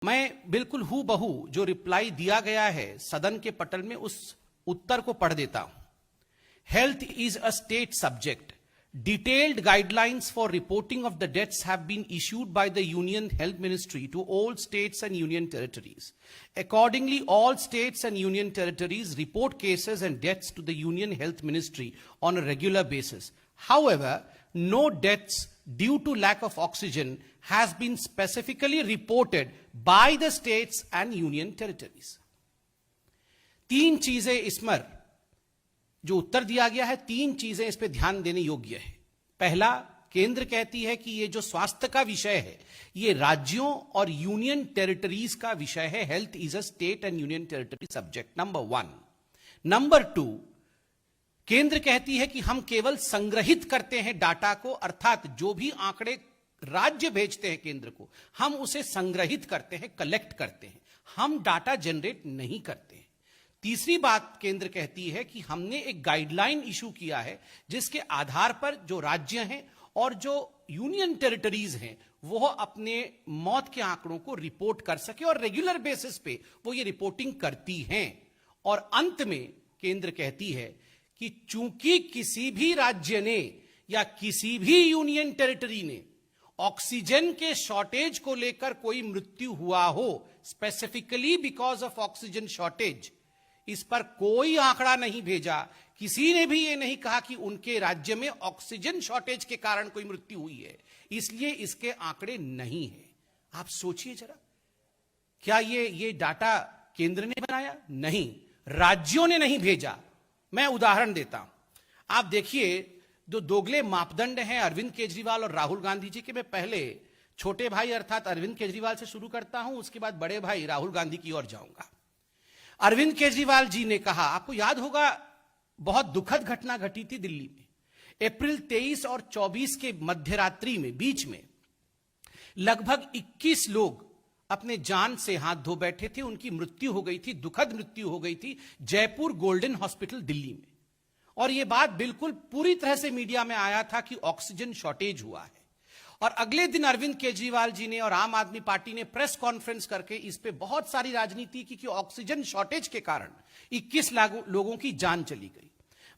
मैं बिल्कुल हूं बहू जो रिप्लाई दिया गया है सदन के पटल में उस उत्तर को पढ़ देता हूं। Health is a state subject. Detailed guidelines for reporting of the deaths have been issued by the Union Health Ministry to all states and union territories. Accordingly, all states and union territories report cases and deaths to the Union Health Ministry on a regular basis. However, no deaths due to lack of oxygen has been specifically reported by the states and union territories. तीन चीजें इसमें जो उत्तर दिया गया है, तीन चीजें इस पे ध्यान देने योग्य है। पहला, केंद्र कहती है कि ये जो स्वास्थ्य का विषय है ये राज्यों और यूनियन टेरिटरीज का विषय है। Health is a state and union territory subject, number one. Number two, केंद्र कहती है कि हम केवल संग्रहित करते हैं डाटा को, अर्थात जो भी आंकड़े राज्य भेजते हैं केंद्र को हम उसे संग्रहित करते हैं, कलेक्ट करते हैं, हम डाटा जनरेट नहीं करते हैं। तीसरी बात केंद्र कहती है कि हमने एक गाइडलाइन इशू किया है जिसके आधार पर जो राज्य हैं और जो यूनियन टेरिटरीज हैं वो अपने मौत के आंकड़ों को रिपोर्ट कर सके और रेगुलर बेसिस पे वो ये रिपोर्टिंग करती हैं। और अंत में केंद्र कहती है कि चूंकि किसी भी राज्य ने या किसी भी यूनियन टेरिटरी ने ऑक्सीजन के शॉर्टेज को लेकर कोई मृत्यु हुआ हो, specifically because of oxygen shortage, इस पर कोई आंकड़ा नहीं भेजा, किसी ने भी यह नहीं कहा कि उनके राज्य में ऑक्सीजन शॉर्टेज के कारण कोई मृत्यु हुई है, इसलिए इसके आंकड़े नहीं है। आप सोचिए जरा, क्या ये डाटा केंद्र ने बनाया? नहीं, राज्यों ने नहीं भेजा। मैं उदाहरण देता हूं, आप देखिए जो दोगले मापदंड हैं अरविंद केजरीवाल और राहुल गांधी जी के। मैं पहले छोटे भाई अर्थात अरविंद केजरीवाल से शुरू करता हूं, उसके बाद बड़े भाई राहुल गांधी की ओर जाऊंगा। अरविंद केजरीवाल जी ने कहा, आपको याद होगा बहुत दुखद घटना घटी थी दिल्ली में अप्रैल 23 और 24 के मध्यरात्रि में, बीच में लगभग 21 लोग अपने जान से हाथ धो बैठे थे, उनकी मृत्यु हो गई थी, दुखद मृत्यु हो गई थी जयपुर गोल्डन हॉस्पिटल दिल्ली में। और यह बात बिल्कुल पूरी तरह से मीडिया में आया था कि ऑक्सीजन शॉर्टेज हुआ है। और अगले दिन अरविंद केजरीवाल जी ने और आम आदमी पार्टी ने प्रेस कॉन्फ्रेंस करके इस पे बहुत सारी राजनीति की कि ऑक्सीजन शॉर्टेज के कारण 21 लोगों की जान चली गई।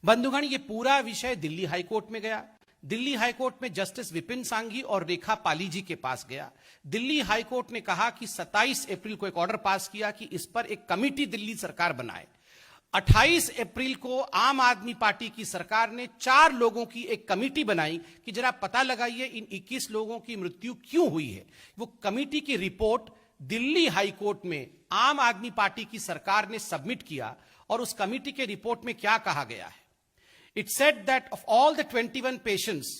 बंधुगण, ये पूरा विषय दिल्ली हाईकोर्ट में गया। दिल्ली हाईकोर्ट में जस्टिस विपिन सांघी और रेखा पाली जी के पास गया। दिल्ली हाईकोर्ट ने कहा कि 27 अप्रैल को एक ऑर्डर पास किया कि इस पर एक कमिटी दिल्ली सरकार बनाए। 28 अप्रैल को आम आदमी पार्टी की सरकार ने 4 लोगों की एक कमेटी बनाई कि जरा पता लगाइए इन 21 लोगों की मृत्यु क्यों हुई है। वो कमेटी की रिपोर्ट दिल्ली हाईकोर्ट में आम आदमी पार्टी की सरकार ने सबमिट किया। और उस कमेटी के रिपोर्ट में क्या कहा गया है? It said that of all the 21 patients,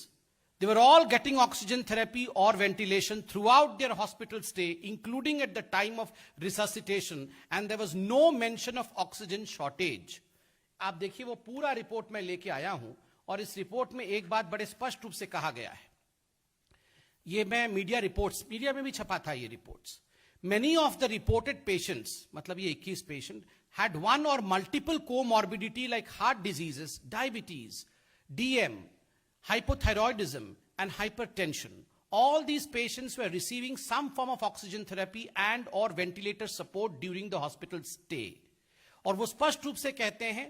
they were all getting oxygen therapy or ventilation throughout their hospital stay, including at the time of resuscitation, and there was no mention of oxygen shortage. आप देखिए वो पूरा report मैं लेके आया हूं और इस रिपोर्ट में एक बात बड़े स्पष्ट रूप से कहा गया है। ये मैं मीडिया में भी छपा था ये reports. Many of the reported patients, मतलब ये 21 patient, had one or multiple comorbidity like heart diseases, diabetes, DM, hypothyroidism and hypertension. All these patients were receiving some form of oxygen therapy and or ventilator support during the hospital stay. और वो स्पष्ट रूप से कहते हैं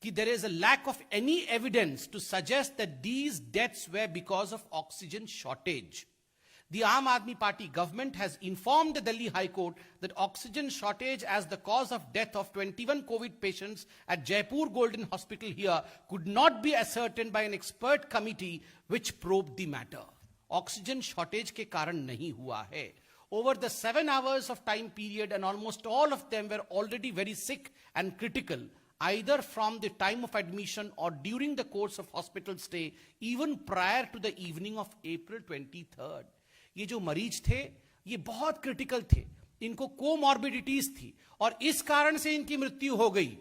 कि there is a lack of any evidence to suggest that these deaths were because of oxygen shortage. The Aam Aadmi Party government has informed the Delhi High Court that oxygen shortage as the cause of death of 21 COVID patients at Jaipur Golden Hospital here could not be ascertained by an expert committee which probed the matter. Oxygen shortage के कारण नहीं हुआ है। Over the 7 hours of time period, and almost all of them were already very sick and critical, either from the time of admission or during the course of hospital stay, even prior to the evening of April 23rd. ये जो मरीज थे ये बहुत critical थे, इनको comorbidities थी और इस कारण से इनकी मृत्यु हो गई।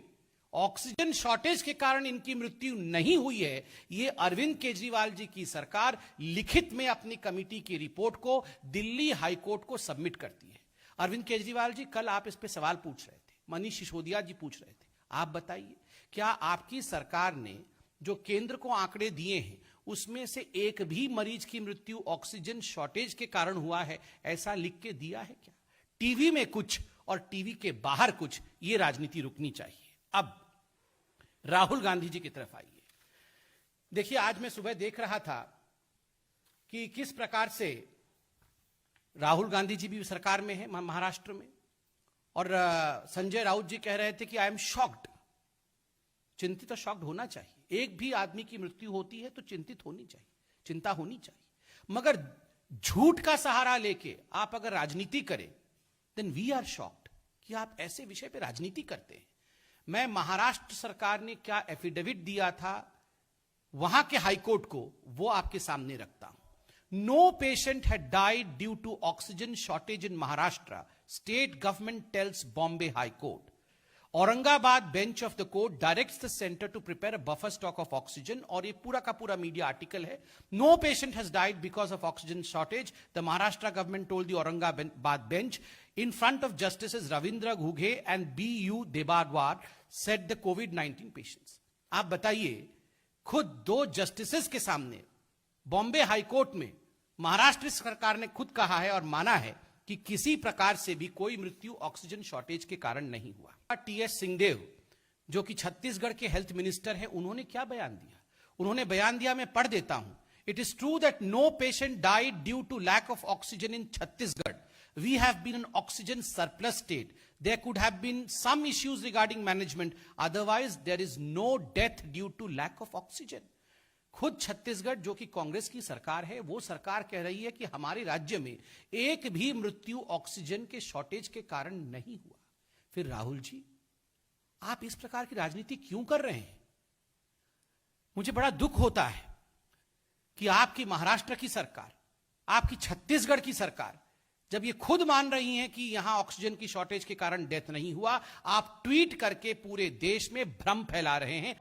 ऑक्सीजन शॉर्टेज के कारण इनकी मृत्यु नहीं हुई है। ये अरविंद केजरीवाल जी की सरकार लिखित में अपनी कमेटी की रिपोर्ट को दिल्ली हाईकोर्ट को सबमिट करती है। अरविंद केजरीवाल जी, कल आप इस पे सवाल पूछ रहे थे, मनीष सिसोदिया जी पूछ रहे थे, आप बताइए क्या आपकी सरकार ने जो केंद्र को आंकड़े दिए हैं उसमें से एक भी मरीज की मृत्यु ऑक्सीजन शॉर्टेज के कारण हुआ है, ऐसा लिख के दिया है क्या? टीवी में कुछ और टीवी के बाहर कुछ, ये राजनीति रुकनी चाहिए। अब राहुल गांधी जी की तरफ आइए। देखिए, आज मैं सुबह देख रहा था कि किस प्रकार से राहुल गांधी जी भी सरकार में है महाराष्ट्र में, और संजय राउत जी कह रहे थे कि आई एम शॉक्ड। चिंतित और शॉक्ड होना चाहिए। एक भी आदमी की मृत्यु होती है तो चिंतित होनी चाहिए, चिंता होनी चाहिए, मगर झूठ का सहारा लेके आप अगर राजनीति करें देन वी आर शॉक्ड कि आप ऐसे विषय पे राजनीति करते हैं। मैं महाराष्ट्र सरकार ने क्या एफिडेविट दिया था वहां के हाईकोर्ट को, वो आपके सामने रखता हूं। No patient had died due to oxygen shortage in Maharashtra, state government tells Bombay high court. Aurangabad bench of the court directs the centre to prepare a buffer stock of oxygen, और ये पूरा का पूरा मीडिया आर्टिकल है। No patient has died because of oxygen shortage, the Maharashtra government told the Aurangabad bench in front of justices Ravindra Ghughe and B.U. Debadwar, said the COVID-19 patients. आप बताइए, खुद दो जस्टिसेस के सामने बॉम्बे हाई कोर्ट में महाराष्ट्र सरकार ने खुद कहा है और माना है कि किसी प्रकार से भी कोई मृत्यु ऑक्सीजन शॉर्टेज के कारण नहीं हुआ। टीएस सिंहदेव जो कि छत्तीसगढ़ के हेल्थ मिनिस्टर हैं, उन्होंने क्या बयान दिया? उन्होंने बयान दिया, मैं पढ़ देता हूं। It is true that no patient died due to lack of oxygen in Chhattisgarh. We have been an oxygen surplus state. There could have been some issues regarding management. Otherwise, there is no death due to lack of oxygen. खुद छत्तीसगढ़ जो कि कांग्रेस की सरकार है, वो सरकार कह रही है कि हमारे राज्य में एक भी मृत्यु ऑक्सीजन के शॉर्टेज के कारण नहीं हुआ। फिर राहुल जी, आप इस प्रकार की राजनीति क्यों कर रहे हैं? मुझे बड़ा दुख होता है कि आपकी महाराष्ट्र की सरकार, आपकी छत्तीसगढ़ की सरकार जब ये खुद मान रही हैं कि यहां ऑक्सीजन की शॉर्टेज के कारण डेथ नहीं हुआ, आप ट्वीट करके पूरे देश में भ्रम फैला रहे हैं।